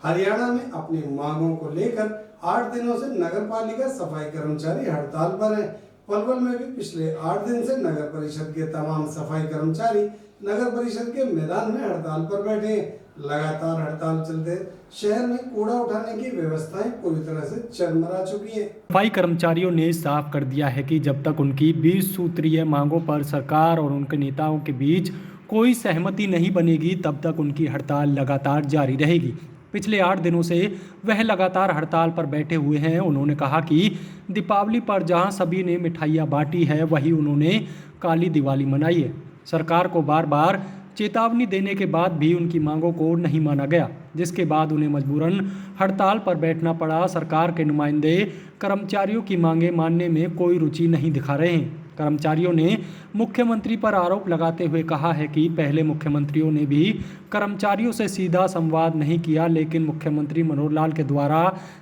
हरियाणा में अपनी मांगों को लेकर 8 दिनों से नगर पालिका सफाई कर्मचारी हड़ताल पर हैं। पलवल में भी पिछले 8 दिन से नगर परिषद के तमाम सफाई कर्मचारी नगर परिषद के मैदान में हड़ताल पर बैठे हैं। लगातार हड़ताल चलते शहर में कूड़ा उठाने की व्यवस्थाएं पूरी तरह से चरमरा चुकी हैं। सफाई कर्मचारियों ने साफ कर दिया है कि जब तक उनकी 20 सूत्रीय मांगों पर सरकार और उनके नेताओं के बीच कोई सहमति नहीं बनेगी, तब तक उनकी हड़ताल लगातार जारी रहेगी। पिछले 8 दिनों से वह लगातार हड़ताल पर बैठे हुए हैं। उन्होंने कहा कि दीपावली पर जहां सभी ने मिठाइयां बांटी है, वहीं उन्होंने काली दिवाली मनाई है। सरकार को बार बार चेतावनी देने के बाद भी उनकी मांगों को नहीं माना गया, जिसके बाद उन्हें मजबूरन हड़ताल पर बैठना पड़ा। सरकार के नुमाइंदे कर्मचारियों की मांगें मानने में कोई रुचि नहीं दिखा रहे हैं। कर्मचारियों ने मुख्यमंत्री पर आरोप लगाते हुए कहा है कि पहले मुख्यमंत्रियों ने भी कर्मचारियों से सीधा संवाद नहीं किया, लेकिन मुख्यमंत्री मनोहर लाल के द्वारा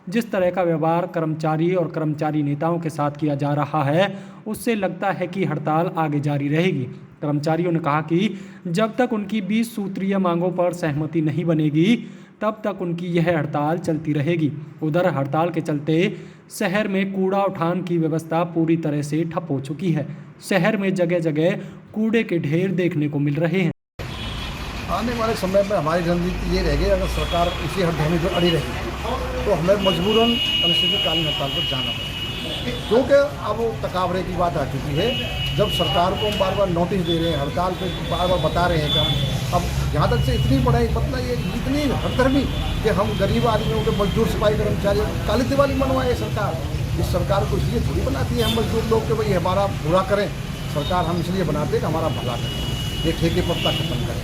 जिस तरह का व्यवहार कर्मचारी और कर्मचारी नेताओं के साथ किया जा रहा है, उससे लगता है कि हड़ताल आगे जारी रहेगी। कर्मचारियों ने कहा कि जब तक उनकी 20 सूत्रीय मांगों पर सहमति नहीं बनेगी, तब तक उनकी यह हड़ताल चलती रहेगी। उधर हड़ताल के चलते शहर में कूड़ा उठान की व्यवस्था पूरी तरह से ठप हो चुकी है। शहर में जगह जगह कूड़े के ढेर देखने को मिल रहे हैं। आने वाले समय में हमारी रणनीति ये रहेगी, अगर सरकार इसी हड़ताल में अड़ी रहेगी तो हमें मजबूरन अनिश्चितकालीन हड़ताल पर जाना पड़ेगा, क्योंकि अब वो तकाबरे की बात आ चुकी है। जब सरकार को हम बार बार नोटिस दे रहे हैं, हड़ताल पे बार बार बता रहे हैं कि हम अब यहाँ तक से इतनी बढ़ाई मतलब ये इतनी हड़धर्मी कि हम गरीब आदमियों के मजदूर सफाई कर्मचारी काली दिवाली मनवाए सरकार। इस सरकार को इसलिए थोड़ी बनाती है हम मजदूर लोग कि भाई हमारा बुरा करें। सरकार हम इसलिए बनाते हैं कि हमारा भला करें, ये ठेके पत्ता खत्म करें,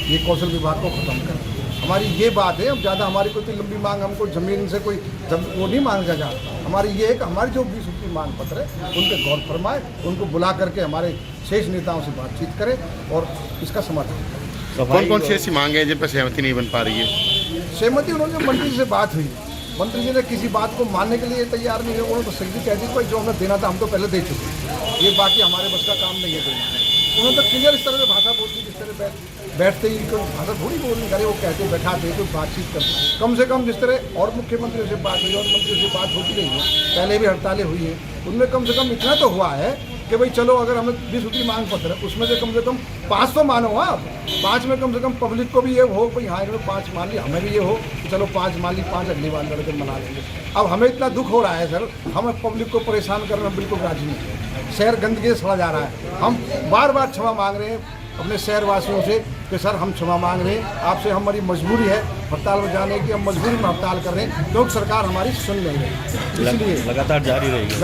ये कौशल विभाग को खत्म करें। हमारी ये बात है। अब ज़्यादा हमारी कोई लंबी मांग, हमको ज़मीन से कोई वो नहीं मांगा जाता। हमारी ये है कि हमारी जो 20 सूत्री मांग पत्र है उनके गौर फरमाए, उनको बुला करके हमारे शेष नेताओं से बातचीत करें और इसका समाधान करें। कौन कौन सी ऐसी मांगे हैं जिन पर सहमति नहीं बन पा रही है? सहमति उन्होंने मंत्री जी से बात हुई, मंत्री जी ने किसी बात को मानने के लिए तैयार नहीं है। उन्होंने तो सही कह दी भाई जो हमें देना था हम तो पहले दे चुके हैं, ये बाकी हमारे बस का काम नहीं है देना। उन्होंने तो क्लियर इस तरह से भाषा बोलती, जिस तरह बैठते ही कोई भाषा थोड़ी बोलनी करे, वो कहते बैठाते कोई बातचीत करते। कम से कम जिस तरह और मुख्यमंत्रियों से बात हुई और मंत्रियों से बात होती रही है, पहले भी हड़तालें हुई हैं, उनमें कम से कम इतना तो हुआ है कि भाई चलो अगर हमें 20 सूत्री मांग पत्र है उसमें से कम 5 तो मानो। आप 5 में कम से कम पब्लिक को भी ये हो भाई हाँ इन्होंने 5 मान ली, हमें भी ये हो कि चलो 5 मान ली, 5 अगली बार लड़के मना लेंगे। अब हमें इतना दुख हो रहा है सर, हम पब्लिक को परेशान करना बिल्कुल राजी नहीं है। शहर गंदगी से सड़ा जा रहा है। हम बार बार क्षमा मांग रहे हैं अपने शहरवासियों से कि सर हम क्षमा मांग रहे हैं आपसे, हमारी मजबूरी है हड़ताल में जाने की, हम मजबूरी में हड़ताल कर रहे हैं क्योंकि सरकार हमारी सुन नहीं रही, इसलिए लगातार जारी रहेगी।